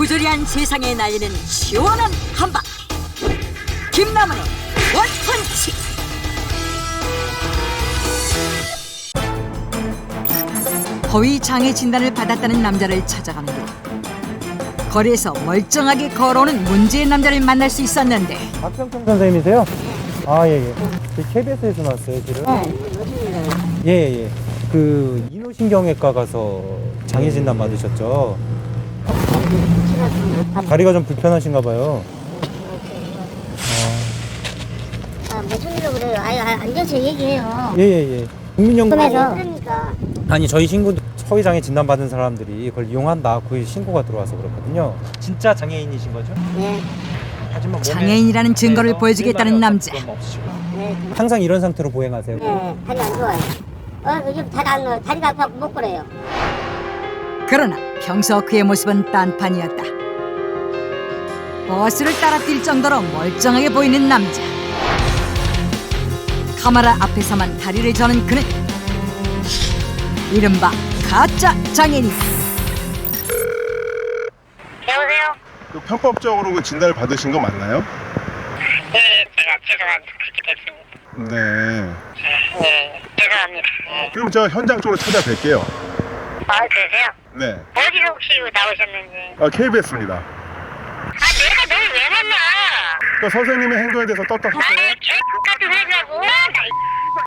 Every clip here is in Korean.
부조리한 세상에 날리는 시원한 한방 김남은의 원펀치. 허위 장애 진단을 받았다는 남자를 찾아가는 길, 거리에서 멀쩡하게 걸어오는 문제의 남자를 만날 수 있었는데. 박정청 선생님이세요? 아, 예. KBS에서 나왔어요, 지금. 예. 그 인후신경외과 가서 장애 진단 받으셨죠? 다리가 좀 불편하신가 봐요. 무슨 일로 그래요? 앉아서 얘기해요. 예. 국민연금. 그러니까. 아니, 저희 친구들 허위 장애 진단 받은 사람들이 그걸 이용한다, 그 신고가 들어와서 그렇거든요. 진짜 장애인이신 거죠? 네. 하지만 장애인이라는 증거를 보여주겠다는 남자. 네. 항상 이런 상태로 보행하세요? 네. 다리 안 좋아요. 요즘 다리가 아파서 못 걸어요. 그러나 평소 그의 모습은 딴판이었다. 버스를 따라 뛸 정도로 멀쩡하게 보이는 남자. 카메라 앞에서만 다리를 저는 그는 이른바 가짜 장애인이다. 여보세요? 그 편법적으로 그 진단을 받으신 거 맞나요? 네, 제가 죄송합니다. 그렇게 됐습니다. 네. 네, 죄송합니다. 그럼 제가 현장 쪽으로 찾아뵐게요. 그러세요? 네. 어디서 혹시 나오셨는지? KBS입니다. 내가 널 왜 만나? 그 선생님의 행동에 대해서 떳떳하세요? 개 똑같은 회사고. 나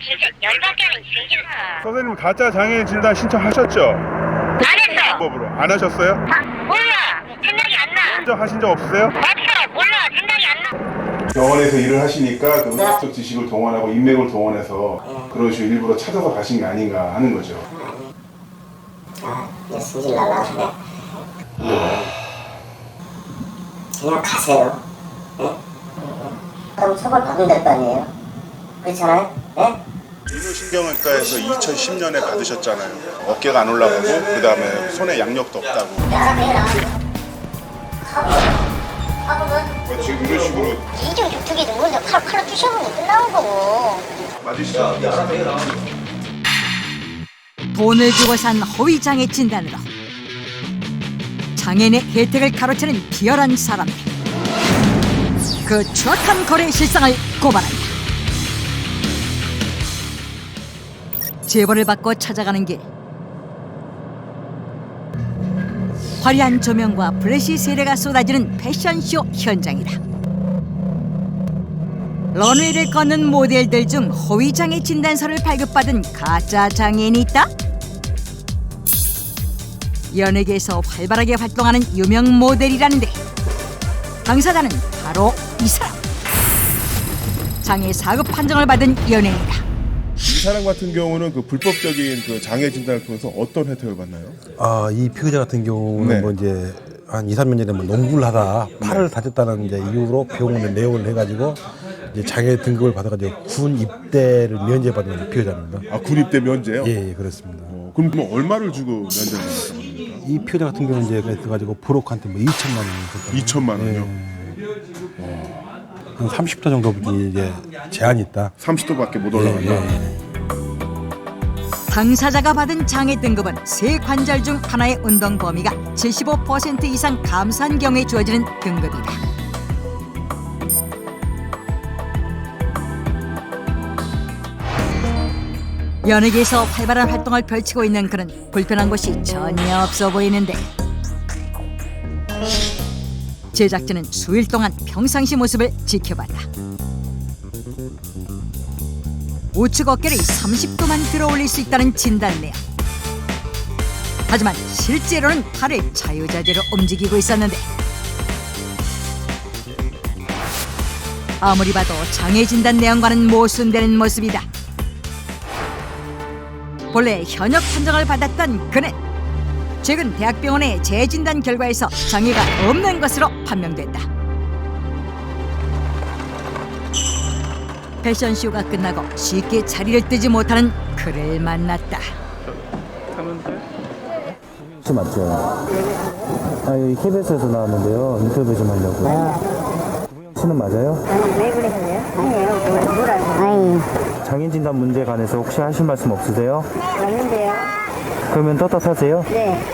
진짜 열받게 하는 진짜. 선생님 가짜 장애인 진단 신청하셨죠? 안 했어. 법으로 안 하셨어요? 몰라. 생각이 안 나. 신청하신 적 없으세요? 없어. 몰라. 생각이 안 나. 병원에서 일을 하시니까 그 의학적 지식을 동원하고 인맥을 동원해서 그런 식으로 일부러 찾아서 가신 게 아닌가 하는 거죠. 승질 날라가네. 그냥 가세요. 예? 그럼 처벌 받으면 될 거 아니에요? 그렇잖아요? 예? 인후신경외과에서 2010년에 받으셨잖아요. 어깨가 안 올라가고 그 다음에 손에 양력도 없다고. 지금 이런 식으로 이중 격투기 든 건데 칼로 쑤셔보면 끝나는 거고. 맞으시죠? 돈을 주고 산 허위 장애 진단으로 장애인의 혜택을 가로채는 비열한 사람들. 그 추악한 거래 실상을 고발한다. 제보를 받고 찾아가는 길, 화려한 조명과 플래시 세례가 쏟아지는 패션쇼 현장이다. 런웨이를 걷는 모델들 중 허위 장애 진단서를 발급받은 가짜 장애인이 있다? 연예계에서 활발하게 활동하는 유명 모델이라는데 당사자는 바로 이 사람. 장애 4급 판정을 받은 연예인이다. 이 사람 같은 경우는 그 불법적인 그 장애 진단을 통해서 어떤 혜택을 받나요? 이 피해자 같은 경우는 네. 뭐 이제 한 2, 3년 전에 뭐 농구를 하다 팔을 다쳤다는 이제 이유로 병원에 내원을 해가지고 이제 장애 등급을 받아가지고 군 입대를 면제받는 피해자입니다. 군 입대 면제요? 예, 그렇습니다. 그럼 뭐 얼마를 주고 면제를 받는 겁니까? 이 피해자 같은 경우는 이제 그래가지고 브로커한테 뭐 2천만 원 줬거든요. 2천만 원이요? 한 30도 정도 이제 제한이 있다. 30도밖에 못 올라간다. 당사자가 받은 장애 등급은 세 관절 중 하나의 운동 범위가 75% 이상 감소한 경우에 주어지는 등급이다. 연예계에서 활발한 활동을 펼치고 있는 그는 불편한 곳이 전혀 없어 보이는데 제작진은 수일 동안 평상시 모습을 지켜봤다. 우측 어깨를 30도만 들어 올릴 수 있다는 진단 내용. 하지만 실제로는 팔을 자유자재로 움직이고 있었는데 아무리 봐도 장애 진단 내용과는 모순되는 모습이다. 본래 현역 판정을 받았던 그는 최근 대학병원의 재진단 결과에서 장애가 없는 것으로 판명됐다. 패션쇼가 끝나고 쉽게 자리를 뜨지 못하는 그를 만났다. 혹시 맞죠? 여기 KBS에서 나왔는데요. 인터뷰 좀 하려고. 구부영 씨는 맞아요? 왜 그러세요? 아니에요. 뭐라고? 장애인 진단 문제에 관해서 혹시 하실 말씀 없으세요? 없는데요. 그러면 떳떳하세요? 네.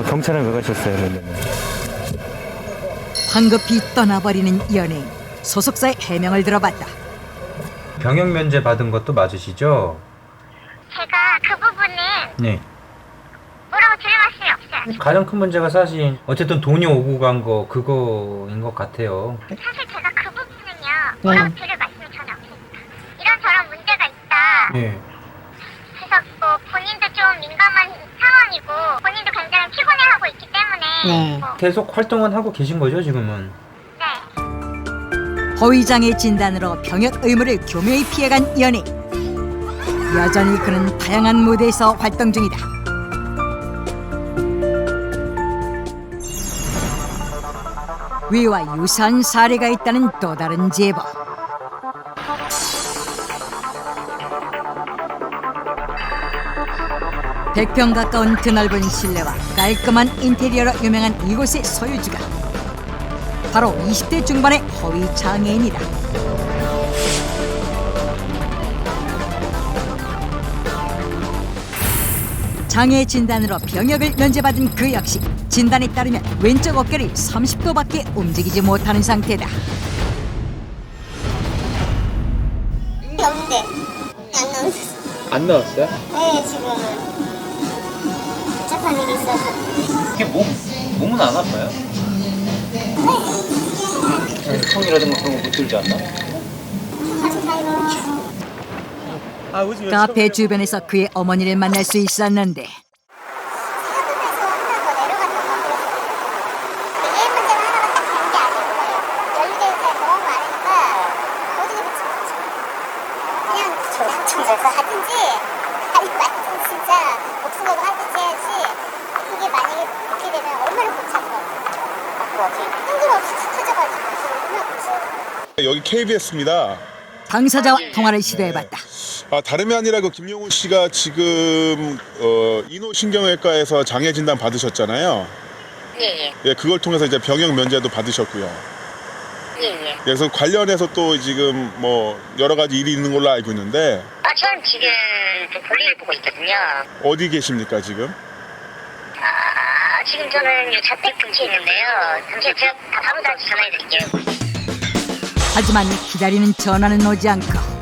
경찰은 왜 가셨어요, 그러면? 황급히 떠나버리는 연예인. 소속사의 해명을 들어봤다. 병역 면제 받은 것도 맞으시죠? 제가 그 부분은 네. 뭐라고 들어갈 수는 없어요. 가장 큰 문제가 사실 어쨌든 돈이 오고 간 거 그거인 것 같아요. 사실 제가 그 부분은요 뭐라고 들을 말씀이 전혀 없습니다. 이런저런 문제가 있다. 네. 그래서 뭐 본인도 좀 민감한 상황이고 본인도 굉장히 피곤해하고 있기 때문에 뭐, 계속 활동은 하고 계신 거죠 지금은? 네. 허위장애 진단으로 병역 의무를 교묘히 피해간 연예인. 여전히 그는 다양한 무대에서 활동 중이다. 위와 유사한 사례가 있다는 또 다른 제보. (100평) 가까운 드넓은 실내와 깔끔한 인테리어로 유명한 이곳의 소유주가 바로 20대 중반의 허위 장애인이다. 장애 진단으로 병역을 면제받은 그 역시 진단에 따르면 왼쪽 어깨를 30도밖에 움직이지 못하는 상태다. 없는데 안 나왔어요? 네, 지금은 복잡한 일이 있어서. 이게 몸은 안 아파요? 통이라든가 그런 거 못 들지 않나? 카페 주변에서 그의 어머니를 만날 수 있었는데 청소해서 하든지 아니 완전 진짜 목숨으로 하든지 해야지. 그게 만약에 그렇게 되면 얼마나 고참고 뜬금없이 터져가지고 얼마나 고쳐. 여기 KBS입니다. 당사자와 통화를 시도해봤다. 다름이 아니라 그 김용훈 씨가 지금 인후신경외과에서 장애 진단 받으셨잖아요. 예예. 예, 그걸 통해서 이제 병역 면제도 받으셨고요. 예예. 그래서 관련해서 또 지금 뭐 여러 가지 일이 있는 걸로 알고 있는데 저는 지금 좀 볼일을 보고 있거든요. 어디 계십니까 지금? 지금 저는 자택 근처에 있는데요. 잠시 제가 바로 다시 전화해드릴게요. 하지만 기다리는 전화는 오지 않고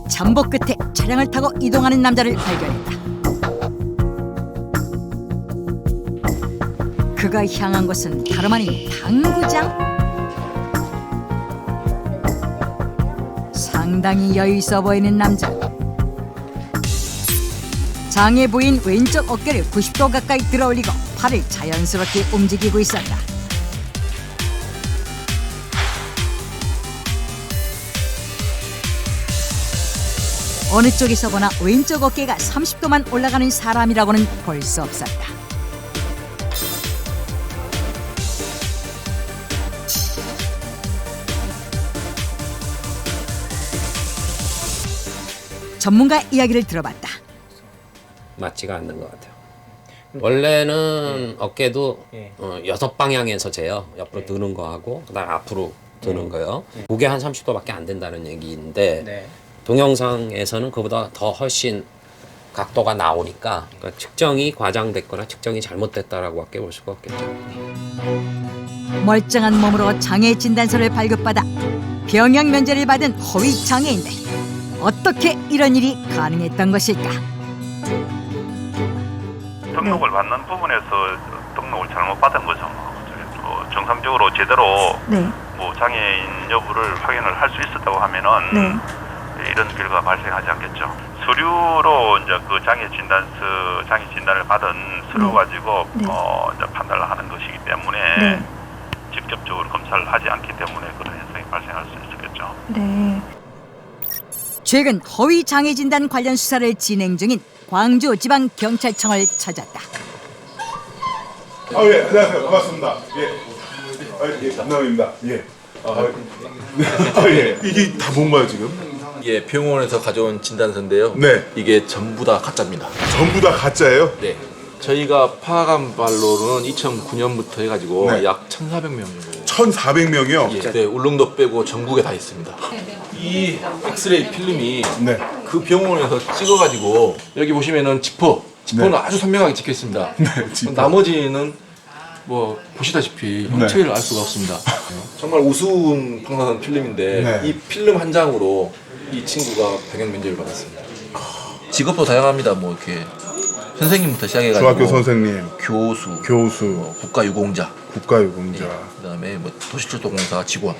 잠복 끝에 차량을 타고 이동하는 남자를 발견했다. 그가 향한 곳은 다름 아닌 당구장? 상당히 여유 있어 보이는 남자. 장애 부인 왼쪽 어깨를 90도 가까이 들어올리고 팔을 자연스럽게 움직이고 있었다. 어느 쪽에서 보나 왼쪽 어깨가 30도만 올라가는 사람이라고는 볼 수 없었다. 전문가 이야기를 들어봤다. 맞지가 않는 것 같아요. 원래는 어깨도 6방향에서 재요. 옆으로 드는 거 하고 그다음 앞으로 드는 거요. 그게 한 30도밖에 안 된다는 얘기인데 동영상에서는 그보다 더 훨씬 각도가 나오니까 그러니까 측정이 과장됐거나 측정이 잘못됐다라고 밖에 볼 수가 없겠죠. 멀쩡한 몸으로 장애 진단서를 발급받아 병역 면제를 받은 허위 장애인들. 어떻게 이런 일이 가능했던 것일까? 등록을 받는 부분에서 등록을 잘못 받은 거죠. 정상적으로 제대로 뭐 장애인 여부를 확인을 할 수 있었다고 하면은 이런 결과가 발생하지 않겠죠. 서류로 이제 그 장애 진단을 받은 서류 가지고 이제 판단을 하는 것이기 때문에 직접적으로 검사를 하지 않기 때문에 그런 현상이 발생할 수 있었겠죠. 최근 허위 장애 진단 관련 수사를 진행 중인 광주지방경찰청을 찾았다. 예, 안녕하세요. 반갑습니다. 예, 남남입니다. 예. 예. 이게 다 뭔가요 지금? 이게 병원에서 가져온 진단서인데요. 네. 이게 전부 다 가짜입니다. 전부 다 가짜예요? 네. 저희가 파악한 바로는 2009년부터 해가지고 네. 약 1,400명 정도. 1,400명이요? 예, 네, 울릉도 빼고 전국에 다 있습니다. 이 엑스레이 필름이 그 병원에서 찍어가지고 여기 보시면은 지퍼는 아주 선명하게 찍혀 있습니다. 지퍼. 나머지는 뭐 보시다시피 형체를 알 수가 없습니다. 정말 우스운 방사선 필름인데 네. 이 필름 한 장으로 이 친구가 병역 면제를 받았습니다. 직업도 다양합니다. 뭐 이렇게 선생님부터 시작해가지고 중학교 선생님, 교수, 뭐 국가유공자, 국가유공자. 그다음에 뭐 도시철도공사 직원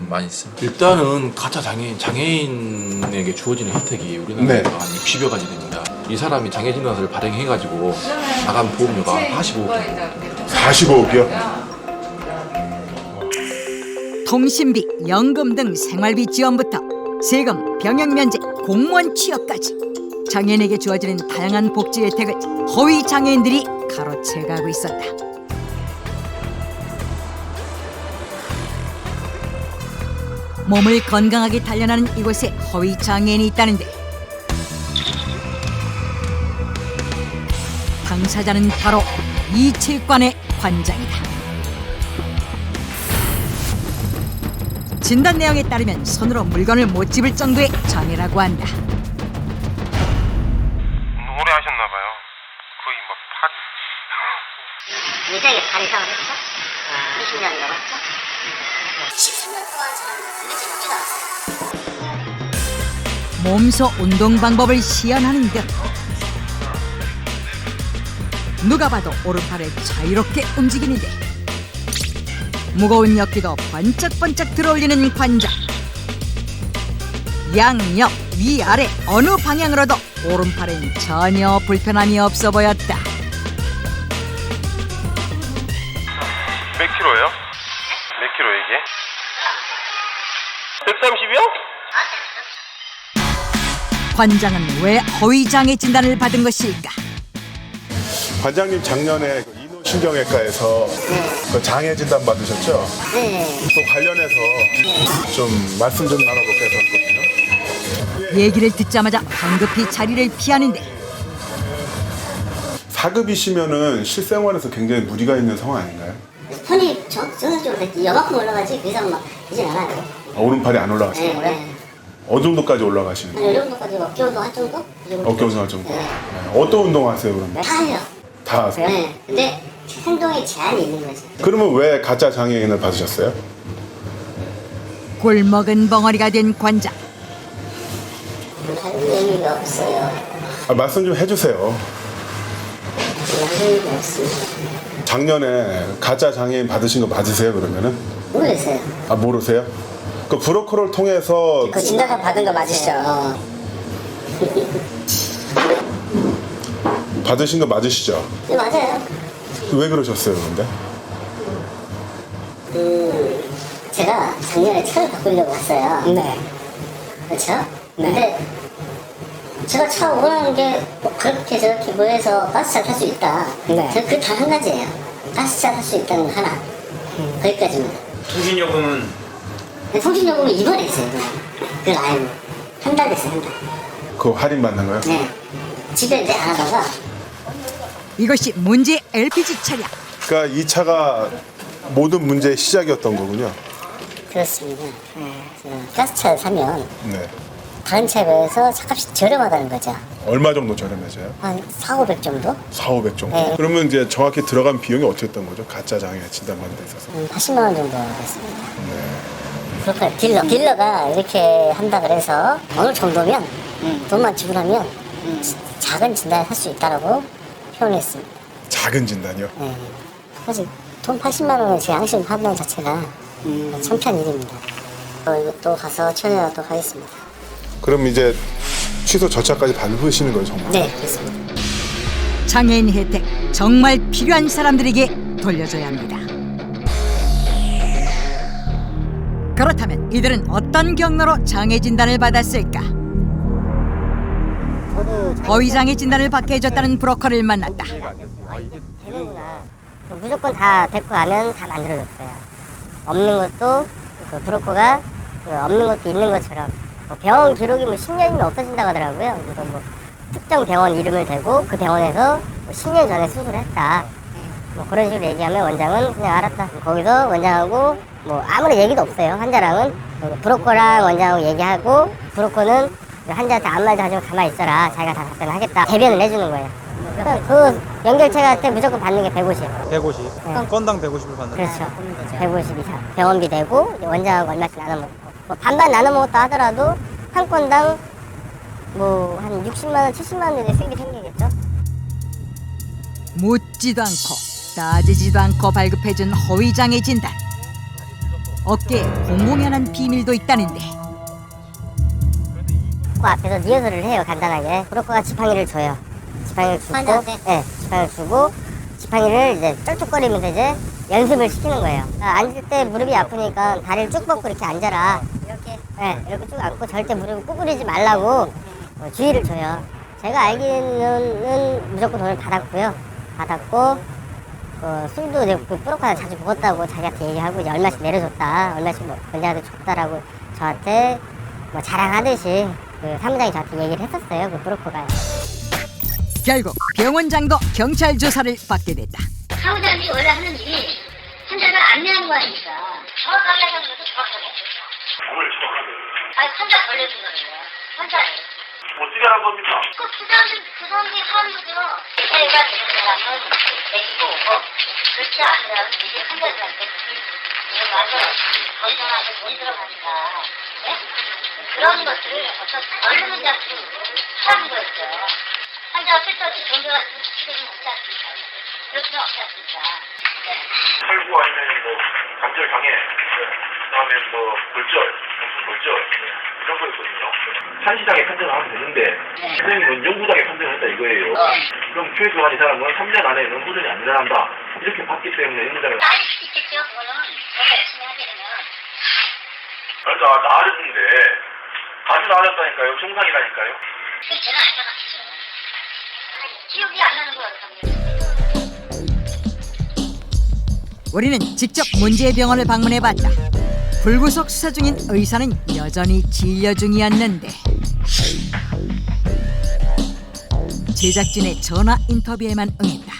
많이 있습니다. 일단은 가짜 장애인에게 주어지는 혜택이 우리나라에서 한 60여 가지 됩니다. 이 사람이 장애진단서를 발행해가지고 나간 보험료가 45억. 45억이요? 통신비, 연금 등 생활비 지원부터 세금, 병역 면제, 공무원 취업까지 장애인에게 주어지는 다양한 복지 혜택을 허위 장애인들이 가로채가고 있었다. 몸을 건강하게 단련하는 이곳에 허위 장애인이 있다는데 당사자는 바로 이 체육관의 관장이다. 진단 내용에 따르면 손으로 물건을 못 집을 정도의 장애라고 한다. 오래 하셨나봐요. 거의 막 팔이. 인생에 다리 이상 했어? 20년 넘었어? 13년 동안 저는 그게 좀 웃기다. 몸소 운동 방법을 시연하는 듯 누가 봐도 오른팔을 자유롭게 움직이는데 무거운 역기도 번쩍번쩍 들어올리는 관장. 양옆, 위아래 어느 방향으로도 오른팔은 전혀 불편함이 없어 보였다. 몇 킬로예요? 몇 킬로 이게? 130이요? 관장은 왜 허위장애 진단을 받은 것일까? 관장님 작년에 그 인후신경외과에서 그 장애 진단 받으셨죠? 네. 또 관련해서 좀 말씀 좀 나눠볼까 해서 왔거든요. 얘기를 듣자마자 황급히 자리를 피하는데 4급이시면은 실생활에서 굉장히 무리가 있는 상황 아닌가요? 손이 정상적으로 여만큼 올라가지 그 이상 막 되진 않아요. 오른팔이 안 올라가시나요? 네. 어느 정도까지 올라가시는 거예요? 이 정도까지 어깨 운동 할 정도? 이 정도? 어깨 운동할 정도? 네. 네. 어떤 운동 하세요 그러면? 다 해요. 다 하세요? 네. 근데 행동에 제한이 있는 거지. 그러면 왜 가짜 장애인을 받으셨어요? 골먹은 벙어리가 된 관장. 할 의미가 없어요. 말씀 좀 해주세요. 할 의미가 없습니다. 작년에 가짜 장애인 받으신 거 맞으세요 그러면은? 모르겠어요. 아 모르세요? 그 브로커를 통해서 그 진단서 받은 거 맞으시죠? 받으신 거 맞으시죠? 네, 맞아요. 왜 그러셨어요 그런데? 제가 작년에 차를 바꾸려고 왔어요. 네. 그렇죠? 근데 제가 차 원하는 게 뭐 그렇게 저렇게 뭐 해서 가스차 탈 수 있다. 네. 그 단 한 가지예요. 가스차 탈 수 있다는 거 하나. 거기까지입니다. 통신요금은 통신요금은 이번에 했어요. 그 라인. 한 달 됐어요, 한 달. 그거 할인 받는 거요? 네. 집에 이제 안 하다가 이것이 문제의 LPG 차량. 그러니까 이 차가 모든 문제의 시작이었던 거군요. 그렇습니다. 가스차를 사면 네. 다른 차에 비해서 차값이 저렴하다는 거죠. 얼마 정도 저렴해져요? 한 4,500 정도? 4,500 정도? 네. 그러면 이제 정확히 들어간 비용이 어떻게 됐던 거죠? 가짜 장애 진단받는 데 있어서. 80만 원 정도 됐습니다. 그렇군요. 딜러가 이렇게 한다 그래서 어느 정도면 돈만 지불하면 작은 진단을 할 수 있다고 표현했습니다. 작은 진단이요? 네. 사실 돈 80만 원을 제 양심 판단 자체가 창피한 일입니다. 이것도 가서 처리하도록 하겠습니다. 그럼 이제 취소 절차까지 밟으시는 거예요 정말? 네, 그렇습니다. 장애인 혜택 정말 필요한 사람들에게 돌려줘야 합니다. 그렇다면 이들은 어떤 경로로 장애 진단을 받았을까? 허위 장애 진단을 받게 해줬다는 브로커를 만났다. 되는구나. 무조건 다 데리고 가면 다 만들어줬어요. 없는 것도 그 브로커가 없는 것도 있는 것처럼 병원 기록이 10년이면 없어진다고 하더라고요. 그래서 특정 병원 이름을 대고 그 병원에서 10년 전에 수술을 했다. 그런 식으로 얘기하면 원장은 그냥 알았다. 거기서 원장하고 아무런 얘기도 없어요. 환자랑은 브로커랑 원장하고 얘기하고 브로커는 환자한테 아무 말도 하지 말고 가만히 있어라. 자기가 다 답변을 하겠다. 대변을 해주는 거예요. 그 연결체한테 무조건 받는 게 150. 150. 네. 건당 150을 받는. 그렇죠. 150 이상. 병원비 되고 이제 원장하고 얼마씩 나눠 먹고. 뭐 반반 나눠 먹었다 하더라도 한 건당 뭐 한 60만 원, 70만 원 정도 수입이 생기겠죠. 묻지도 않고 따지지도 않고 발급해준 허위장애 진단. 어깨에 공공연한 비밀도 있다는데 그 앞에서 리허설을 해요. 간단하게. 브로커가 지팡이를 줘요. 지팡이를 주고, 네, 지팡이를 주고 지팡이를 이제 쩔뚝거리면서 이제 연습을 시키는 거예요. 앉을 때 무릎이 아프니까 다리를 쭉 뻗고 이렇게 앉아라. 이렇게, 네, 이렇게 쭉 앉고 절대 무릎을 구부리지 말라고 주의를 줘요. 제가 알기로는 무조건 돈을 받았고요. 받았고 술도 이제 그 브로커가 자주 먹었다고 자기한테 얘기하고 이제 얼마씩 내려줬다, 얼마씩 뭐 권장한테 줬다라고 저한테 뭐 자랑하듯이 그 사무장이 저한테 얘기를 했었어요. 그 브로커가. 결국 병원장도 경찰 조사를 받게 됐다. 사무장이 원래 하는 일이 환자를 안내하는 거 아닙니까? 정확하게 하는 것도 정확하게. 뭘 정확하게? 아니 환자 걸려준 거예요. 환자를. 어떻게 하는 겁니까? 그 사람들이 하는 거죠. 해가 되는 사람은 내리고 오고 그렇지 않은 사람은 이제 환자들한테 이런 완전 건강하게 돈이 들어가니까 네? 그런 것들을 어떤 얼른 자체로 하는 거였죠. 환자가 쓸데없이 돈들어가 치료는 없지 않습니까? 그럴 필요 없지 않습니까? 탈구 아니면 뭐 관절 장애, 그다음에 뭐 골절, 무슨 골절 이런 거 있거든요. 산시장에 판정을 하면 되는데 선생님은 영구장에 판정을 했다 이거예요. 그럼 교회 교환 이 사람은 3년 안에 영구전이 안 일어난다 이렇게 봤기 때문에 영구장을. 나을 수 있겠죠. 그거는 내가 열심히 하게 되면. 그러니까 나아졌는데 아주 나아졌다니까요. 정상이라니까요. 그게 제가 알것 같죠. 기억이 안 나는 거예요. 우리는 직접 문제의 병원을 방문해봤다. 불구속 수사 중인 의사는 여전히 진료 중이었는데 제작진의 전화 인터뷰에만 응했다.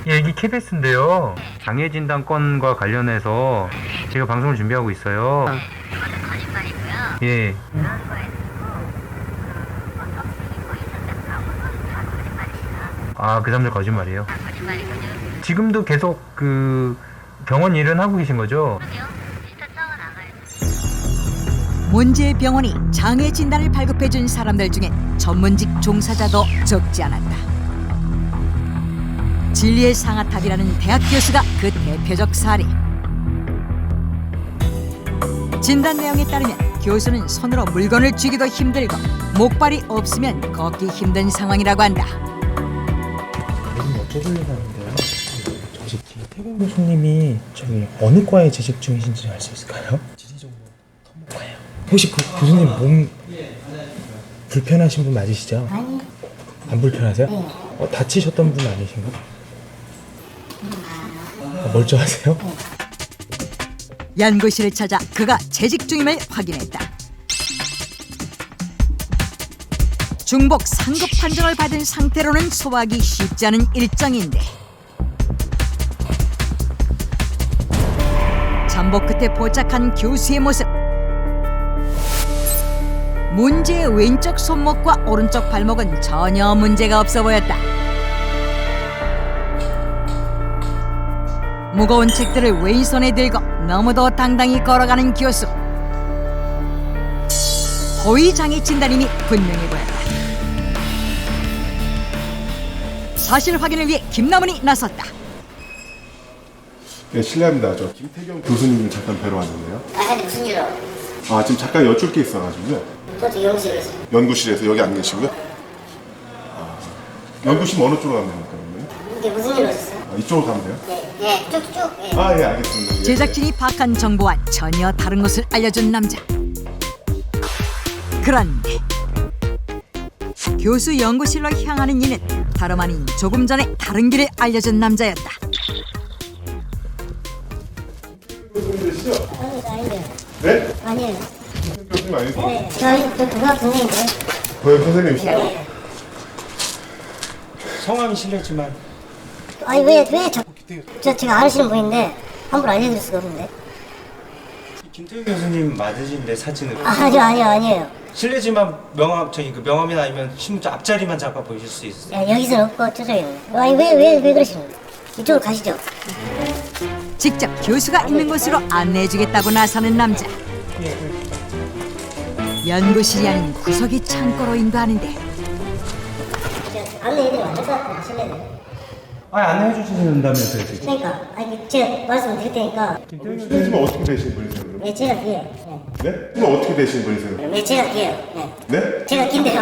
예, 여기 KBS인데요. 장애 진단 건과 관련해서 제가 방송을 준비하고 있어요. 거짓말이고요. 예. 아, 그 사람들 거짓말이에요. 지금도 계속 그 병원 일은 하고 계신 거죠? 문제의 병원이 장애 진단을 발급해준 사람들 중에 전문직 종사자도 적지 않았다. 진리의 상아탑이라는 대학 교수가 그 대표적 사례. 진단 내용에 따르면 교수는 손으로 물건을 쥐기도 힘들고 목발이 없으면 걷기 힘든 상황이라고 한다. 여쭤보려고 하는데요. 저기 태경 교수님이 저기 어느 과에 재직 중이신지 알 수 있을까요? 지리정보 토목과예요. 혹시 그 교수님 몸 불편하신 분 맞으시죠? 아니. 안 불편하세요? 네. 다치셨던 분 아니신가? 멀쩡하세요? 연구실을 찾아 그가 재직 중임을 확인했다. 중복 상급 판정을 받은 상태로는 소화하기 쉽지 않은 일정인데 잠복 끝에 포착한 교수의 모습. 문제의 왼쪽 손목과 오른쪽 발목은 전혀 문제가 없어 보였다. 무거운 책들을 왼손에 들고 너무도 당당히 걸어가는 교수. 허위장애 진단임이 분명해 보였다. 사실 확인을 위해 김남은이 나섰다. 네, 실례합니다. 저 김태경 교수님을 잠깐 뵈러 왔는데요. 근데 무슨 일로? 지금 잠깐 여쭐 게 있어가지고요. 또 연구실에서. 연구실에서 여기 안 계시고요. 연구실 어느 쪽으로 가면 됩니까? 그러면? 이게 무슨 일로 오셨어요? 이쪽으로 가면 돼요? 네, 쭉쭉. 네. 예, 알겠습니다. 예. 제작진이 파악한 정보와 전혀 다른 것을 알려준 남자. 그런데 교수 연구실로 향하는 이는 다름 아닌 조금 전에 다른 길을 알려준 남자였다. 교수님이시죠? 아닌데. 네? 아니에요. 교수님 아니세요? 네, 저 그거 선생님인데. 고영 선생님이시죠? 네. 성함이 실례지만 아니 왜 제가 아시는 분인데 함부로 알려드릴 수가 없는데. 김태우 교수님 맞으신데 사진을. 아니에요. 실례지만 명함이나 아니면 신문자 앞자리만 잠깐 보실 수 있어요? 야, 여기서는 없고 저쪽에. 아니 왜 그러시는 거예요? 이쪽으로 가시죠. 직접 교수가 있는 곳으로 안내해주겠다고 나서는 남자. 연구실이 아닌 구석이 창고로 인도하는데 안내해드리면 안 될 것 같아요. 실례네. 안내해 주신다면서요 지금. 그러니까 제가 말씀드릴 테니까. 실례지만 어떻게 되신 분이세요? 네, 제가 기예요. 네? 그럼 어떻게 되신 분이세요? 네, 제가 기예요. 네. 네? 제가 긴데요.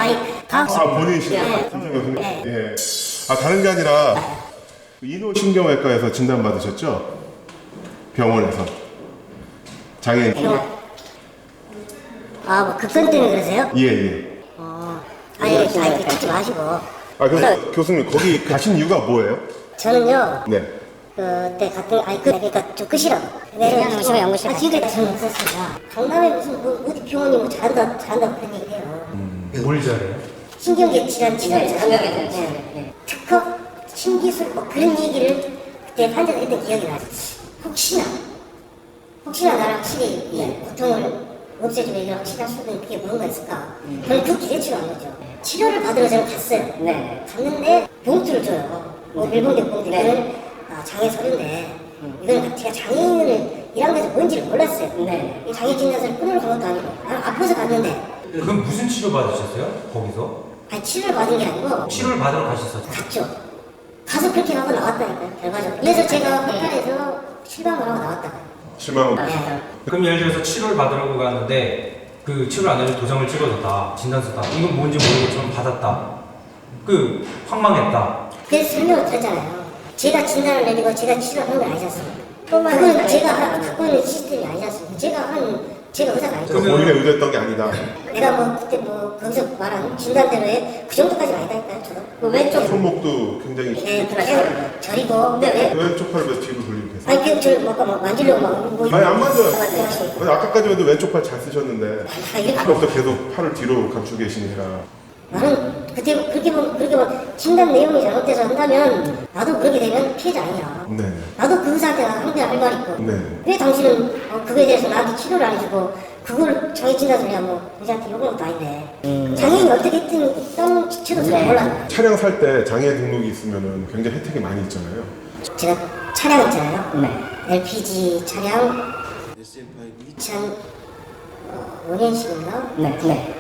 본인이시죠? 네. 예. 다른 게 아니라 인후신경외과에서 진단받으셨죠? 병원에서. 장애인. 뭐 급성 때문에 그러세요? 예. 아니 듣지 마시고. 그래서 교수님 거기 가신 이유가 뭐예요? 저는요. 네. 그때 갔던 그러니까 좀 끄시라고. 연구실. 지금까지 저는 없었습니다. 강남에 무슨 어디 병원이 잘한다 그런 얘기해요. 뭘 잘해요? 신경계 질환 치료를 잘한다고. 네. 특허, 신기술 뭐 그런 얘기를 그때 환자가 했던 기억이 나죠. 혹시나 나랑 확실히 고통을 없애주면 확실히 할 수 있는 그게 뭔가 있을까? 저는 그 기대치로 한 거죠. 치료를 받으러 저는 갔어요. 갔는데 봉투를 줘요. 일본계 봉투. 이거는 장애 서류인데 이거는 제가 장애인을 일한 것이 뭔지를 몰랐어요. 이 장애 진단서를 끊으러 간 것도 아니고 아파서 갔는데. 그럼 무슨 치료 받으셨어요? 거기서? 치료를 받은 게 아니고 치료를 받으러 가셨었죠? 갔죠. 가서 그렇게 하고 나왔다니까요. 결과적으로. 그래서 제가 호텔에서 실망을 하고 나왔다고요. 실망. 그럼 예를 들어서 치료를 받으러 갔는데 그 치료를 안 해도 도장을 찍어줬다, 진단서다. 이건 뭔지 모르고 좀 받았다. 황망했다. 그래서 설명을 드렸잖아요. 제가 진단을 내리고 제가 치료를 한 건 아니지 않습니까? 그건 제가 갖고 있는 시스템이 아니지 않습니까? 제가 의사가 아니죠. 본인의 의도했던 게 아니다. 내가 그때 거기서 말한 진단대로에 그 정도까지는 아니다니까요, 저도. 왼쪽 손목도 굉장히. 네, 그래서 저리고. 왼쪽 팔을 왜 뒤로 돌리고 계세요? 아니, 저를 막 만지려고 안 만져요. 아까까지만 해도 왼쪽 팔 잘 쓰셨는데 아까부터 계속 팔을 뒤로 감추고 계시니까. 나는 그때 그렇게 보면 진단 내용이 잘못돼서 한다면 나도 그렇게 되면 피해자 아니야. 네. 나도 그 의사한테 한편 할 말 있고. 네. 왜 당신은 그거에 대해서 나한테 치료를 안 해주고 그걸 장애 진단서냐 의사한테 요구한 것도 아닌데. 장애인이 어떻게 있다는 지체도 잘 몰라요. 차량 살 때 장애 등록이 있으면은 굉장히 혜택이 많이 있잖아요. 제가 차량 있잖아요. LPG 차량 2005년식인가?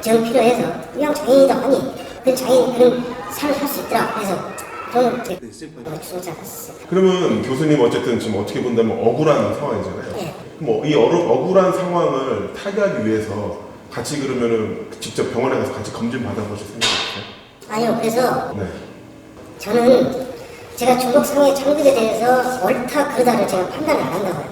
정 필요해서 그냥 장애인이다 하니 그 장애인 그런 삶을 살 수 있더라. 그래서 저는 주소차 갔었어요. 그러면 교수님 어쨌든 지금 어떻게 본다면 억울한 상황이잖아요. 네. 그럼 이 억울한 상황을 타개하기 위해서 같이 그러면은 직접 병원에 가서 같이 검진 받아보실 생각 없어요? 아니요. 그래서 네. 저는 제가 중독성애 장벽에 대해서 옳다 그르다를 제가 판단을 안 한다고요.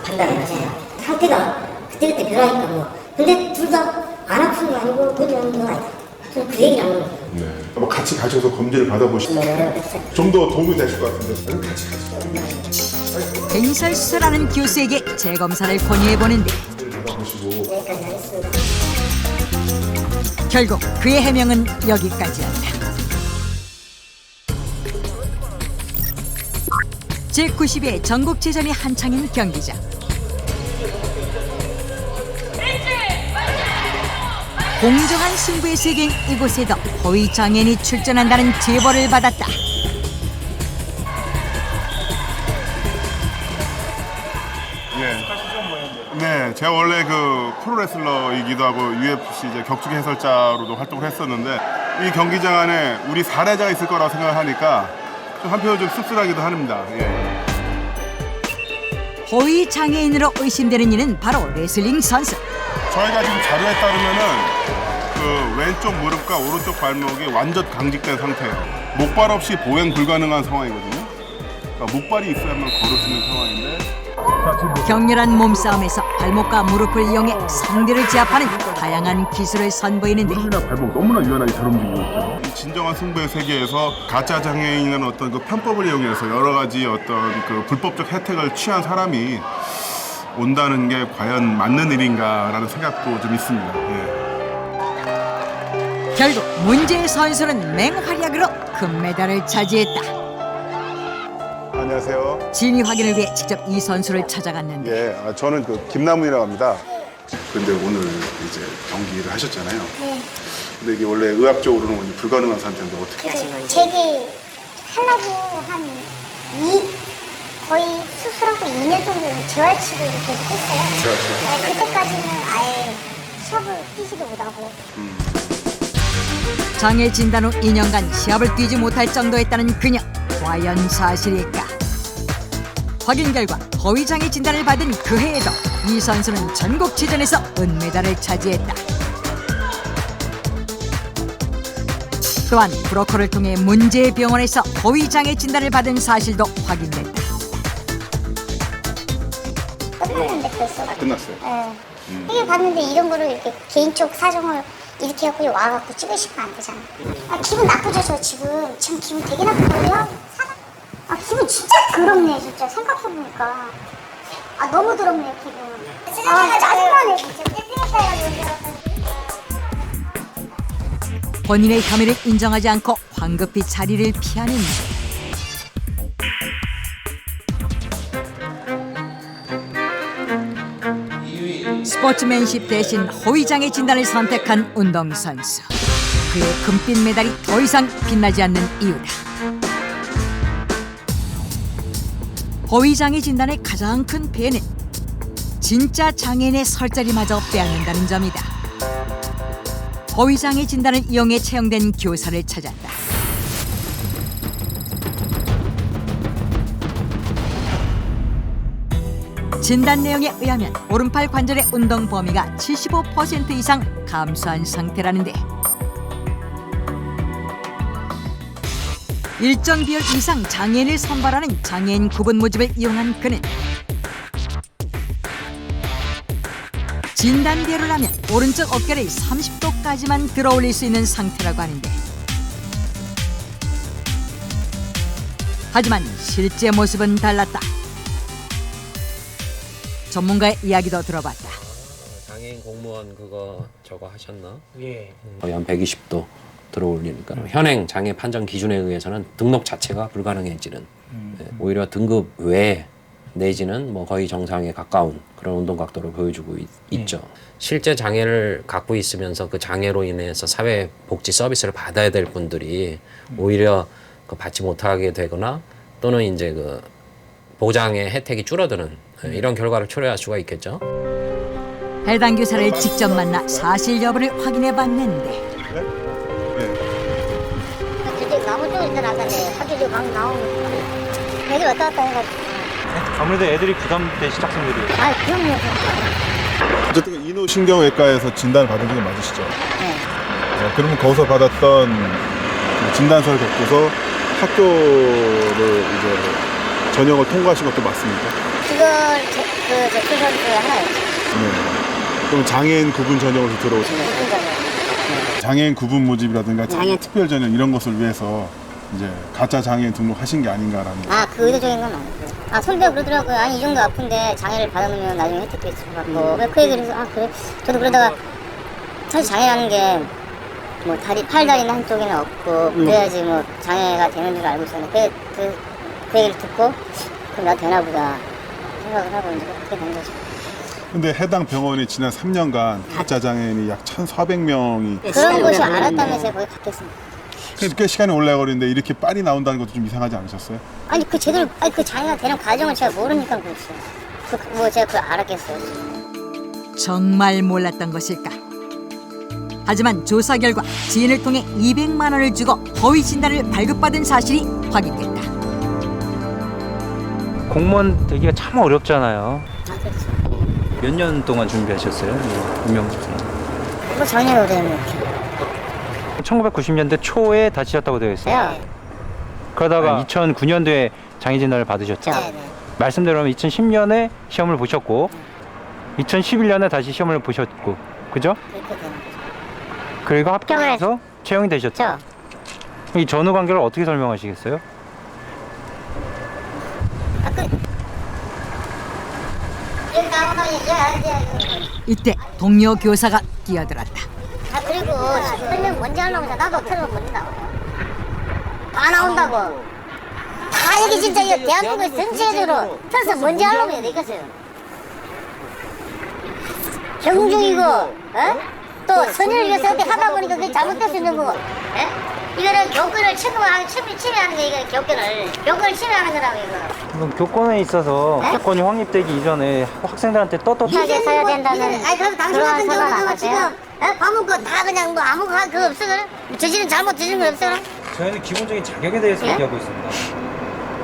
판단을 안 해요. 상태가 그때그때 변하니까 근데 둘 다 안 아픈 게 아니고 뭔지 아닌 건 아니다. 저는 그 얘기를 하는 거예요. 네. 한번 같이 가셔서 검진을 받아보시면 좀 더 도움이 되실 것 같은데 같이 가시죠. 갱설수설하는 교수에게 재검사를 권유해보는데 여기까지 하겠습니다. 결국 그의 해명은 여기까지였다. 제90회 전국체전이 한창인 경기장. 공정한 승부의 세계인 이곳에도 허위 장애인이 출전한다는 제보를 받았다. 네, 제가 원래 그 프로레슬러이기도 하고 UFC 이제 격투기 해설자로도 활동을 했었는데 이 경기장 안에 우리 사례자가 있을 거라고 생각을 하니까 좀 한편으로 좀 씁쓸하기도 합니다. 예. 허위 장애인으로 의심되는 이는 바로 레슬링 선수. 저희가 지금 자료에 따르면은 그 왼쪽 무릎과 오른쪽 발목이 완전 강직된 상태예요. 목발 없이 보행 불가능한 상황이거든요. 그러니까 목발이 있어야만 걸을 수 있는 상황인데. 격렬한 몸싸움에서 발목과 무릎을 이용해 상대를 제압하는 다양한 기술을 선보이는데 무릎이나 발목 너무나 유연하게 잘 움직이고 있죠. 이 진정한 승부의 세계에서 가짜 장애인이라는 어떤 그 편법을 이용해서 여러 가지 어떤 그 불법적 혜택을 취한 사람이 온다는 게 과연 맞는 일인가라는 생각도 좀 있습니다. 예. 결국 문제의 선수는 맹활약으로 금메달을 차지했다. 안녕하세요. 안녕하세요. 진위 확인을 위해 직접 이 선수를 찾아갔는데 예, 저는 그 김남훈이라고 합니다. 근데 오늘 이제 경기를 하셨잖아요. 네. 근데 이게 원래 의학적으로는 불가능한 상태인데 어떻게? 제게 하려고 거의 수술하고 2년 정도 재활치료 이렇게 했어요. 네, 그때까지는 아예 시합을 뛰지도 못하고. 장애 진단 후 2년간 시합을 뛰지 못할 정도였다는 그녀. 과연 사실일까? 확인 결과 허위 장애 진단을 받은 그 해에도 이 선수는 전국체전에서 은메달을 차지했다. 또한 브로커를 통해 문제의 병원에서 허위 장애 진단을 받은 사실도 확인됐다. 끝났는데 벌써. 끝났어요. 네. 이게 봤는데 이런 거를 이렇게 개인적 사정을 이렇게 해갖고 와갖고 찍으시면 안 되잖아. 아, 기분 나쁘죠, 저 지금. 지금 기분 되게 나쁘거든요. 아, 기분 진짜 더럽네, 진짜. 생각해보니까. 아, 너무 더럽네요, 기분. 아, 짜증나네, 진짜. 본인의 혐의를 인정하지 않고 황급히 자리를 피하는데 스포츠맨십 대신 허위장애 진단을 선택한 운동선수. 그의 금빛 메달이 더 이상 빛나지 않는 이유다. 허위장애 진단의 가장 큰 폐해는 진짜 장애인의 설 자리마저 빼앗는다는 점이다. 허위장애 진단을 이용해 채용된 교사를 찾았다. 진단 내용에 의하면 오른팔 관절의 운동 범위가 75% 이상 감소한 상태라는데 일정 비율 이상 장애인을 선발하는 장애인 구분 모집을 이용한 그는 진단대로라면 오른쪽 어깨를 30도까지만 들어올릴 수 있는 상태라고 하는데 하지만 실제 모습은 달랐다. 전문가의 이야기도 들어봤다. 장애인 공무원 저거 하셨나? 예. 거의 한 120도 들어올리니까 현행 장애 판정 기준에 의해서는 등록 자체가 불가능해지는 오히려 등급 외에 내지는 뭐 거의 정상에 가까운 그런 운동 각도를 보여주고 있죠. 실제 장애를 갖고 있으면서 그 장애로 인해서 사회복지 서비스를 받아야 될 분들이 오히려 그 받지 못하게 되거나 또는 이제 그 보장의 혜택이 줄어드는 이런 결과를 초래할 수가 있겠죠. 해당 교사를 직접 만나 사실 여부를 확인해 봤는데 저기 나무 쪽에 있던 아까 내 학교에 막 나오고 애들 왔다 갔다 해가지고. 아무래도 애들이 부담된 시작생들이에요. 아, 그럼요. 어쨌든 인후신경외과에서 진단을 받은 적이 맞으시죠? 네. 그러면 거기서 받았던 그 진단서를 갖고서 학교를 이제 전형을 통과하신 것도 맞습니까? 그걸 제 선수 하나였죠. 네. 그럼 장애인 구분 전형으로 들어오신 거예요? 네. 장애인 구분 모집이라든가 장애인 특별 전형 이런 것을 위해서 이제 가짜 장애인 등록하신 게 아닌가라는. 아, 그 의도적인 건 아니고요. 아, 선배가 그러더라고요. 아니, 이 정도 아픈데 장애를 받아놓으면 나중에 혜택도 있을 것 같고. 왜 그 얘기를 해서, 아, 그래? 저도 그러다가 사실 장애라는 게 뭐 팔다리는 한쪽에는 없고 그래야지 뭐 장애가 되는 줄 알고 있었는데 그 얘기를 듣고 그럼 나 되나 보다 생각을 하고 이제 그렇게 된 거죠. 근데 해당 병원이 지난 3년간 가짜 장애인이 약 1,400명이 그런 곳이 알았다면서요. 거기 갔겠습니다. 꽤 시간이 오래 걸리는데 이렇게 빨리 나온다는 것도 좀 이상하지 않으셨어요? 아니 그 장애가 되는 과정을 제가 모르니까 그렇죠. 제가 그걸 알았겠어요. 정말 몰랐던 것일까? 하지만 조사 결과 지인을 통해 200만 원을 주고 허위 진단을 발급받은 사실이 확인됐다. 공무원 되기가 참 어렵잖아요. 아, 그렇죠. 몇 년 동안 준비하셨어요? 임명직. 뭐 전혀 오래는 1990년대 초에 다치셨다고 되어 있어요. 네. 그러다가 2009년도에 장애 진단을 받으셨죠. 네. 말씀대로 2010년에 시험을 보셨고 2011년에 다시 시험을 보셨고, 그죠? 그렇게 되는 거죠. 그리고 합격해서 채용이 되셨죠. 이 전후 관계를 어떻게 설명하시겠어요? 이때 동료 교사가 끼어들었다. 아, 그리고 설명 먼저 하려고 해서 나도 설명 먼저 나와요. 다 나온다고. 다 다 여기 진짜 이 대한민국 전체적으로 펴서 뭔지 하려고 해야 되겠어요. 경중이고, 또 선의를 위해서 어떻게 하다 보니까 그게 잘못될 수 있는 거고, 이거는 교권을 침해하는 게 이거 교권을 침해하는 거라고 이거. 그럼 교권에 있어서 교권이 확립되기 이전에 학생들한테 떳떳하게 써야 된다는. 아니 그럼 당신 같은 경우는 지금 밥 먹고 다 그냥 뭐 아무 그거 없어 그래? 저지른 잘못 저지른 거 없어 그래? 저희는 기본적인 자격에 대해서 얘기하고 있습니다.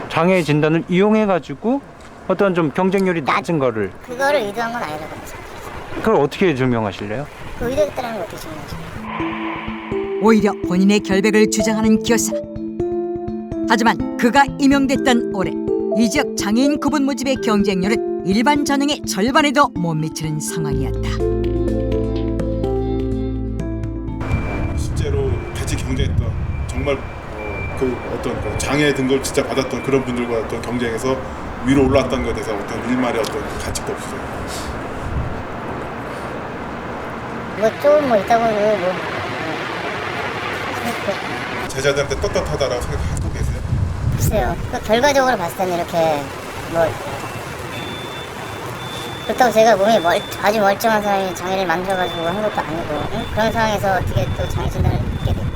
장애 진단을 이용해가지고 어떤 좀 경쟁률이 낮은 거를 그거를 의도한 건 아니라고 생각해요. 그걸 어떻게 증명하실래요? 그 의도했다는 걸 어떻게 증명하죠? 오히려 본인의 결백을 주장하는 교사. 하지만 그가 임용됐던 올해 이 지역 장애인 구분 모집의 경쟁률은 일반 전형의 절반에도 못 미치는 상황이었다. 실제로 같이 경쟁했던 정말 그 어떤 그 장애 등급을 진짜 받았던 그런 분들과 어떤 경쟁에서 위로 올라왔던 것에 대해서 어떤 일말의 어떤 가치가 없어요. 뭐 조금 뭐 있다고 뭐 제자들한테 떳떳하다라고 생각하고 계세요? 글쎄요. 그 결과적으로 봤을 때는 이렇게 뭐 그렇다고 제가 몸이 아주 멀쩡한 사람이 장애를 만들어가지고 한 것도 아니고 그런 상황에서 어떻게 또 장애 진단을 받게 되고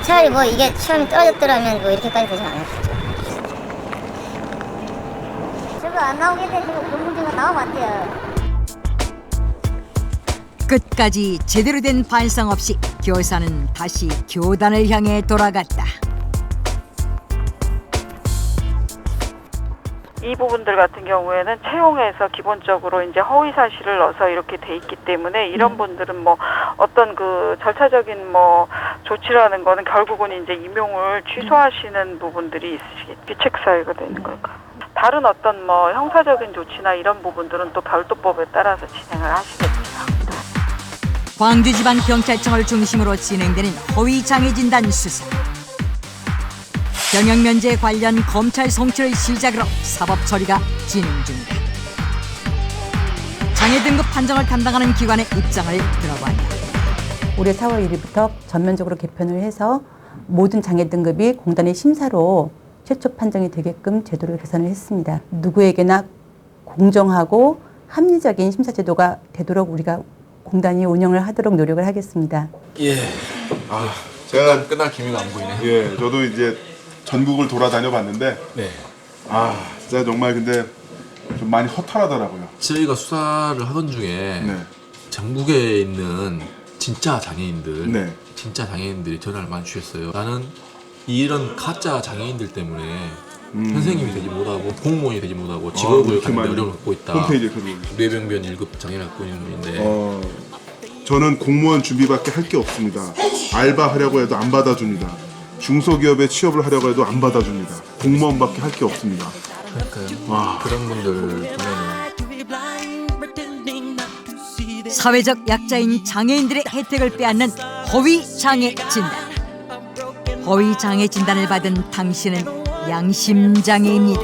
차라리 뭐 이게 시험이 떨어졌더라면 뭐 이렇게까지 되진 않았겠죠. 저거 안 나오게 되시고 그런 문제가 나오면 안 돼요. 끝까지 제대로 된 반성 없이 교사는 다시 교단을 향해 돌아갔다. 이 부분들 같은 경우에는 채용에서 기본적으로 이제 허위 사실을 넣어서 이렇게 돼 있기 때문에 이런 분들은 뭐 어떤 그 절차적인 뭐 조치라는 거는 결국은 이제 임용을 취소하시는 부분들이 있으시겠지. 규칙 사유가 되는 걸까. 다른 어떤 뭐 형사적인 조치나 이런 부분들은 또 별도법에 따라서 진행을 하시겠죠. 광주지방경찰청을 중심으로 진행되는 허위장애진단 수사. 병역면제 관련 검찰 송치를 시작으로 사법 처리가 진행 중이다. 장애 등급 판정을 담당하는 기관의 입장을 들어봤다. 올해 4월 1일부터 전면적으로 개편을 해서 모든 장애 등급이 공단의 심사로 최초 판정이 되게끔 제도를 개선을 했습니다. 누구에게나 공정하고 합리적인 심사 제도가 되도록 우리가 공단이 운영을 하도록 노력을 하겠습니다. 예. 제가 끝날 기미가 안 보이네. 예, 저도 이제 전국을 돌아다녀 봤는데, 네. 진짜 정말 근데 좀 많이 허탈하더라고요. 저희가 수사를 하던 중에 전국에 있는 진짜 장애인들, 진짜 장애인들이 전화를 많이 주셨어요. 나는 이런 가짜 장애인들 때문에 선생님이 되지 못하고 공무원이 되지 못하고 직업을 갖는 데 어려움을 갖고 있다. 홈페이지에 글을 뇌병변 1급 장애를 갖고 있는 분인데 저는 공무원 준비밖에 할 게 없습니다. 알바하려고 해도 안 받아줍니다. 중소기업에 취업을 하려고 해도 안 받아줍니다. 공무원밖에 할 게 없습니다. 그러니까요. 그런 분들 보면은 사회적 약자인 장애인들의 혜택을 빼앗는 허위장애 진단. 허위장애 진단을 받은 당신은 양심장애입니다.